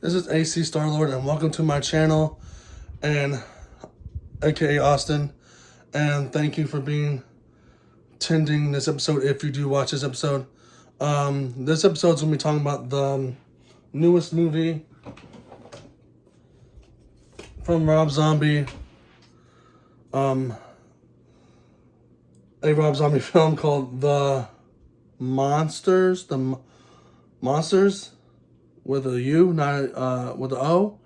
This is AC Star-Lord, and welcome to my channel, and aka Austin, and thank you for attending this episode if you do watch this episode. This episode's going to be talking about the newest movie from Rob Zombie, a Rob Zombie film called The Munsters, Munsters, with a U, not with an O.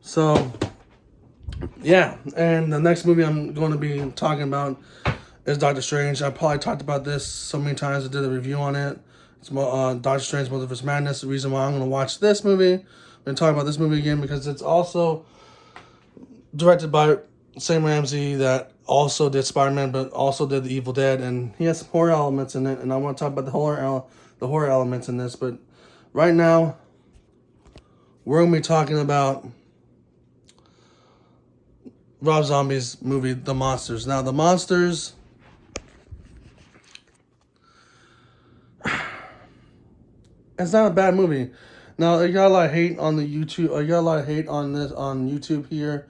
So, yeah, and the next movie I'm going to be talking about is Doctor Strange. I probably talked about this so many times. I did a review on it. It's Doctor Strange Multiverse Madness. The reason why I'm going to watch this movie, I'm going to talk about this movie again, because it's also directed by Sam Raimi that also did Spider-Man, but also did The Evil Dead, and he has some horror elements in it, and I want to talk about the horror elements in this. But right now, we're going to be talking about Rob Zombie's movie, The Munsters. Now, The Munsters, it's not a bad movie. Now, I got a lot of hate on the YouTube. I got a lot of hate on this on YouTube here,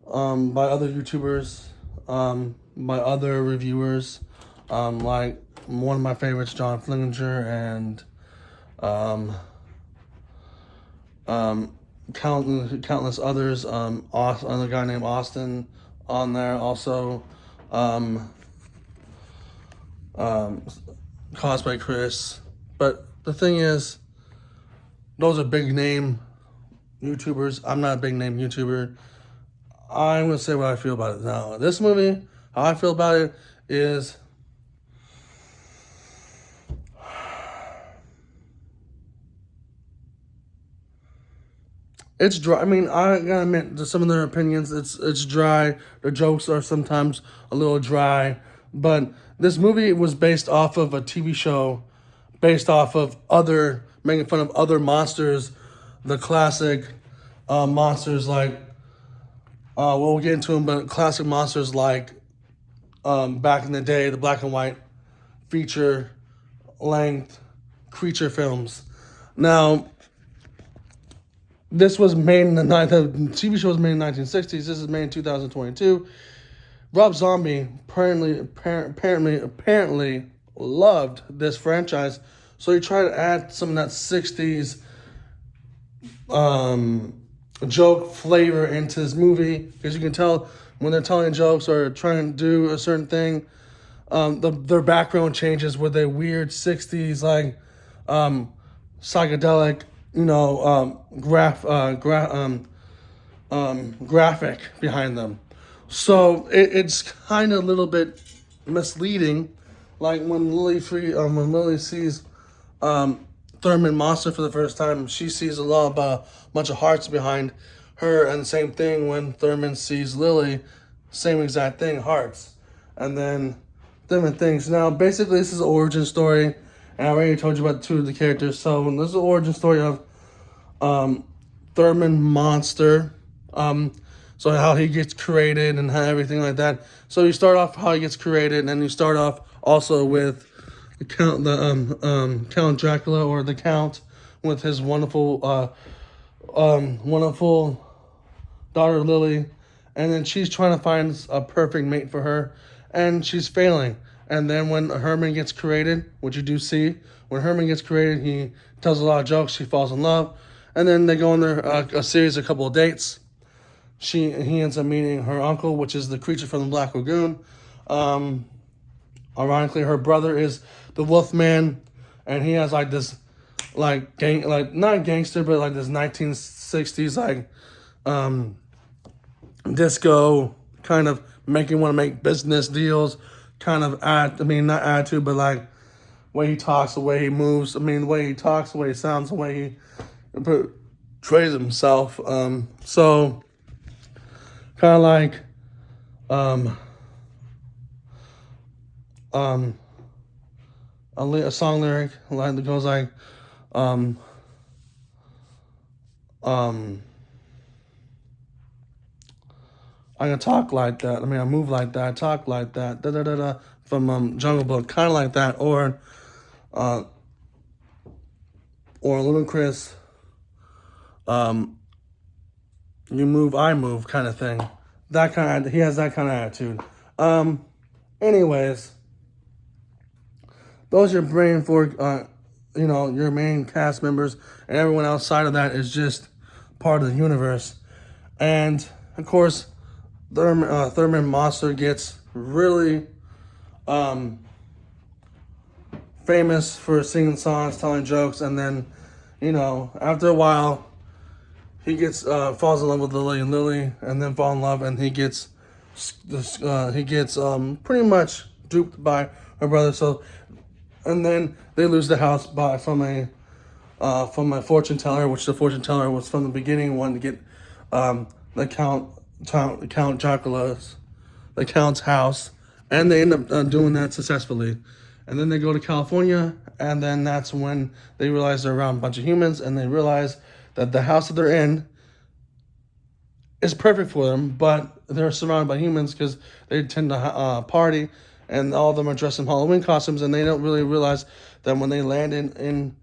by other YouTubers, by other reviewers, like one of my favorites, John Flinginger, and countless others. Another guy named Austin on there also. Cosplay Chris. But the thing is, those are big name YouTubers. I'm not a big name YouTuber. I'm going to say what I feel about it. Now, this movie, how I feel about it is, it's dry. I mean, I gotta admit, to some of their opinions, it's dry. Their jokes are sometimes a little dry. But this movie was based off of a TV show, based off of making fun of other monsters, the classic monsters like, we'll get into them, but classic monsters like, back in the day, the black and white feature length creature films. Now, this was made in the TV show was made in the 1960s. This is made in 2022. Rob Zombie apparently loved this franchise, so he tried to add some of that 60s joke flavor into this movie, because you can tell when they're telling jokes or trying to do a certain thing, their background changes with a weird 60s like psychedelic, graphic behind them. So it's kind of a little bit misleading. Like when Lily sees Thurman Monster for the first time, she sees a bunch of hearts behind her, and the same thing when Thurman sees Lily, same exact thing, hearts, and then different things. Now, basically, this is an origin story, and I already told you about two of the characters. So this is the origin story of Thurman Monster. So how he gets created and how everything like that. So you start off how he gets created, and then you start off also with the Count Dracula, or the Count, with his wonderful daughter Lily, and then she's trying to find a perfect mate for her, and she's failing. And then when Herman gets created, which you do see, when Herman gets created, he tells a lot of jokes, she falls in love, and then they go on a series, a couple of dates. He ends up meeting her uncle, which is the creature from the Black Lagoon. Ironically, her brother is the Wolfman, and he has like this, like not gangster, but like this 1960s like disco kind of want to make business deals kind of not attitude, but like way he talks, the way he moves. The way he talks, the way he sounds, the way he portrays himself. So kind of like a song lyric line that goes like I can talk like that. I move like that. I talk like that. Da da da da. From Jungle Book, kind of like that, or or Ludacris, you move, I move kind of thing. He has that kind of attitude. Anyways, those are your brain for, your main cast members, and everyone outside of that is just part of the universe. And of course, Thurman Monster gets really famous for singing songs, telling jokes, and then, after a while, he gets falls in love with Lily, and then fall in love, and he gets pretty much duped by her brother. So, and then they lose the house from a fortune teller, which the fortune teller was from the beginning wanting to get the Count's house, and they end up doing that successfully. And then they go to California, and then that's when they realize they're around a bunch of humans, and they realize that the house that they're in is perfect for them, but they're surrounded by humans because they tend to party, and all of them are dressed in Halloween costumes, and they don't really realize that when they land in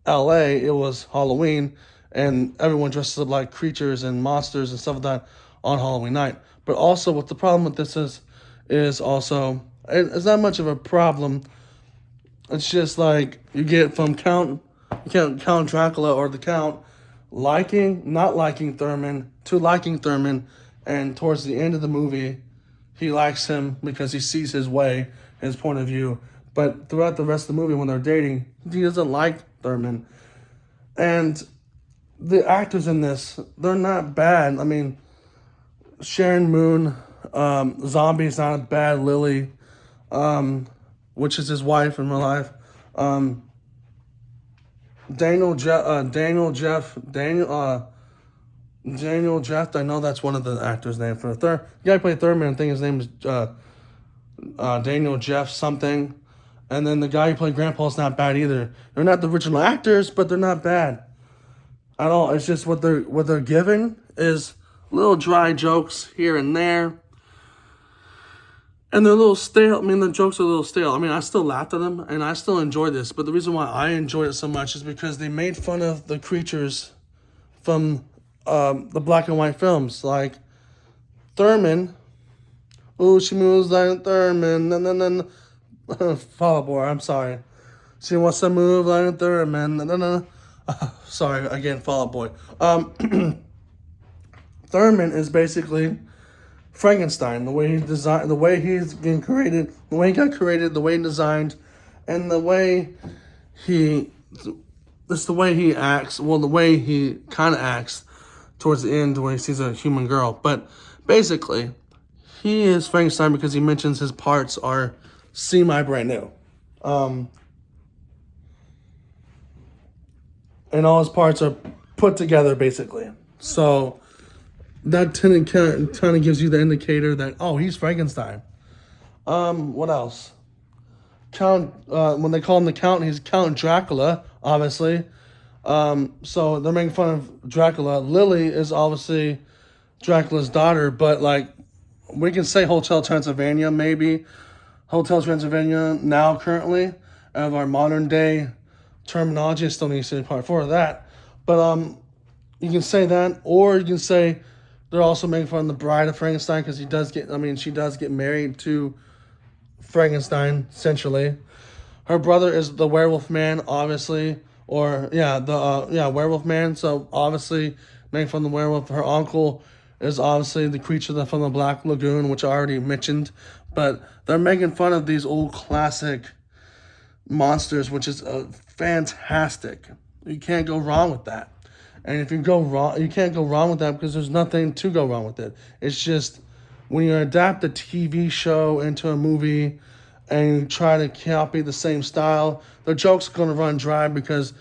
LA, it was Halloween, and everyone dresses up like creatures and monsters and stuff like that on Halloween night. But also, what the problem with this is also, it's not much of a problem. It's just like you get from Count Dracula or the Count not liking Thurman to liking Thurman, and towards the end of the movie, he likes him because he sees his way, his point of view. But throughout the rest of the movie, when they're dating, he doesn't like Thurman. And the actors in this, they're not bad. I mean, Sharon Moon, Zombie's not a bad Lily, which is his wife in real life. Daniel Jeff, I know that's one of the actors' names for the guy who played Thurman. I think his name is Daniel Jeff something. And then the guy who played Grandpa's not bad either. They're not the original actors, but they're not bad at all. It's just what they're given is little dry jokes here and there. And they're a little stale. I mean, the jokes are a little stale. I mean, I still laughed at them, and I still enjoy this. But the reason why I enjoyed it so much is because they made fun of the creatures from the black and white films. Like, Thurman. Ooh, she moves like Thurman. Fall Out Boy, I'm sorry. She wants to move like Thurman. Sorry, again, Fall Out Boy. Thurman is basically Frankenstein, the way he's designed, the way he's been created, the way he got created, the way he designed, and the way he acts. Well, the way he kind of acts towards the end when he sees a human girl. But basically, he is Frankenstein because he mentions his parts are semi-brand new. And all his parts are put together, basically. So that kind of gives you the indicator that, oh, he's Frankenstein. What else? When they call him the Count, he's Count Dracula, obviously. So they're making fun of Dracula. Lily is obviously Dracula's daughter, but like we can say Hotel Transylvania, maybe. Hotel Transylvania now currently of our modern day terminology. I still need to say part 4 of that. But you can say that, or you can say they're also making fun of the Bride of Frankenstein because she does get married to Frankenstein, essentially. Her brother is the werewolf man, obviously. Werewolf man. So obviously making fun of the werewolf. Her uncle is obviously the creature from the Black Lagoon, which I already mentioned. But they're making fun of these old classic monsters, which is fantastic. You can't go wrong with that. And if you go wrong, you can't go wrong with that because there's nothing to go wrong with it. It's just when you adapt a TV show into a movie and you try to copy the same style, the joke's going to run dry because,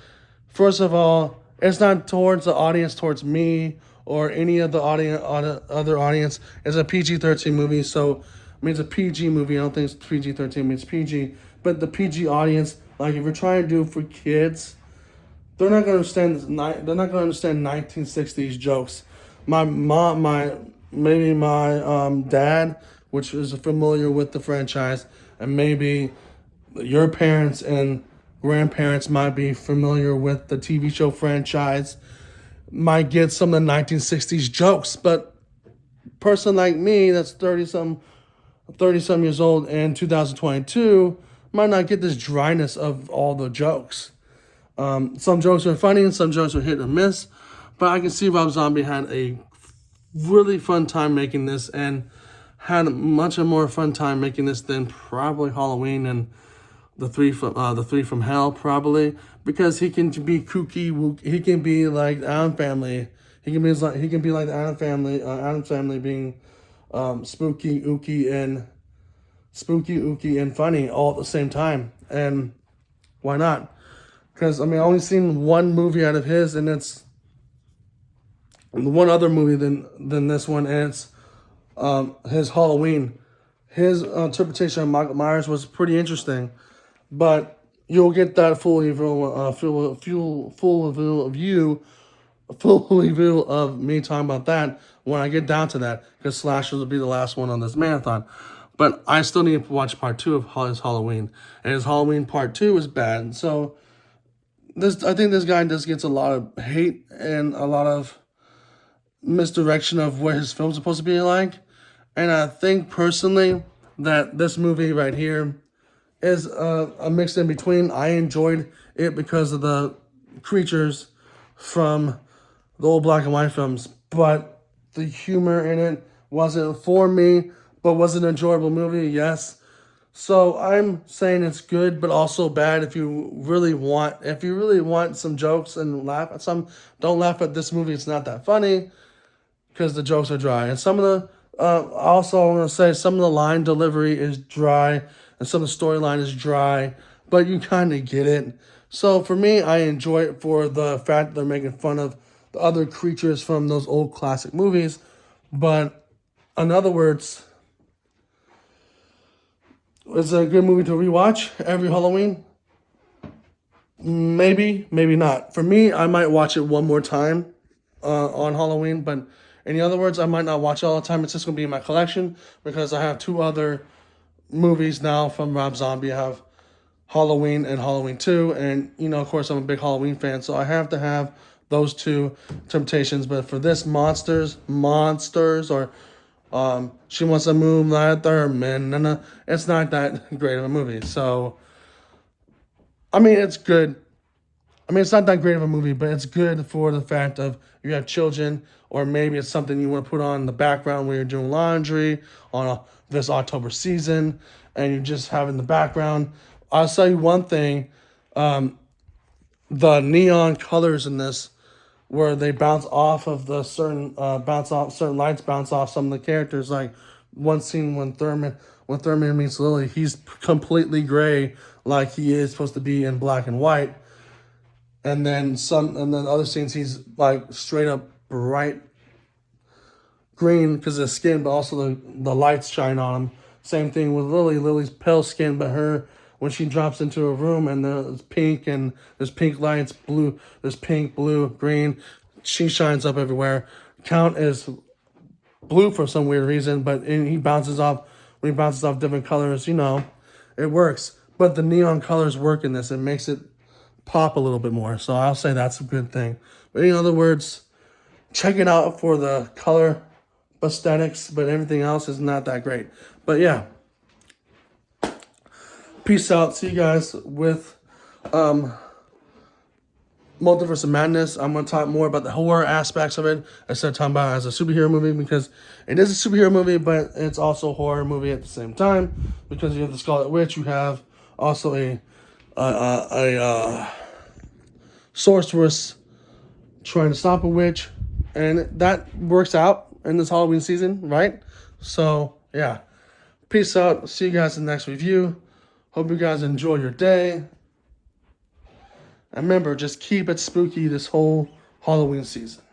first of all, it's not towards the audience, towards me or any of the other audience. It's a PG-13 movie, so I mean, it's a PG movie. I don't think it's PG-13. I mean, it's PG. But the PG audience, like if you're trying to do it for kids, they're not going to understand. They're not going to understand 1960s jokes. My dad, which is familiar with the franchise, and maybe your parents and grandparents might be familiar with the TV show franchise, might get some of the 1960s jokes, but a person like me that's 30 some years old in 2022 might not get this dryness of all the jokes. Some jokes are funny and some jokes are hit or miss, but I can see Rob Zombie had a really fun time making this and had much more fun time making this than probably Halloween and the three from Hell, probably, because he can be kooky. He can be like the Adam Family. He can be like the Adam Family. Adam's Family being spooky, ooky, and funny all at the same time. And why not? Because I mean, I only seen one movie out of his, and it's one other movie than this one, and it's his Halloween. His interpretation of Michael Myers was pretty interesting, but you'll get that full review of me talking about that when I get down to that, because Slashers will be the last one on this marathon. But I still need to watch part 2 of his Halloween, and his Halloween part 2 is bad. So I think this guy just gets a lot of hate and a lot of misdirection of what his film's supposed to be like. And I think personally that this movie right here is a mix in between. I enjoyed it because of the creatures from the old black and white films, but the humor in it wasn't for me, but was an enjoyable movie, yes. So I'm saying it's good, but also bad if you really want some jokes and laugh at some. Don't laugh at this movie. It's not that funny because the jokes are dry. And some of the, also I want to say some of the line delivery is dry and some of the storyline is dry, but you kind of get it. So for me, I enjoy it for the fact that they're making fun of the other creatures from those old classic movies. But in other words, is it a good movie to rewatch every Halloween? Maybe, maybe not. For me, I might watch it one more time on Halloween, but in other words, I might not watch it all the time. It's just going to be in my collection because I have 2 other movies now from Rob Zombie. I have Halloween and Halloween 2, and, of course, I'm a big Halloween fan, so I have to have those 2 Temptations. But for this Monsters, or She Wants to Moonlight Thurman, it's not that great of a movie. So, I mean, it's good. I mean, it's not that great of a movie, but it's good for the fact of you have children, or maybe it's something you want to put on in the background when you're doing laundry on this October season, and you just have in the background. I'll tell you one thing, the neon colors in this, where they bounce off of the certain lights bounce off some of the characters. Like one scene when Thurman meets Lily, he's completely gray, like he is supposed to be in black and white. And then other scenes he's like straight up bright green because of his skin, but also the lights shine on him. Same thing with Lily. Lily's pale skin, but when she drops into a room and there's pink and there's pink lights, blue, there's pink, blue, green, she shines up everywhere. Count is blue for some weird reason, but when he bounces off different colors, it works. But the neon colors work in this. It makes it pop a little bit more. So I'll say that's a good thing. But in other words, check it out for the color aesthetics, but everything else is not that great. But yeah. Peace out. See you guys with Multiverse of Madness. I'm going to talk more about the horror aspects of it instead of talking about it as a superhero movie, because it is a superhero movie, but it's also a horror movie at the same time, because you have the Scarlet Witch, you have also a sorceress trying to stop a witch, and that works out in this Halloween season, right? So, yeah. Peace out. See you guys in the next review. Hope you guys enjoy your day. And remember, just keep it spooky this whole Halloween season.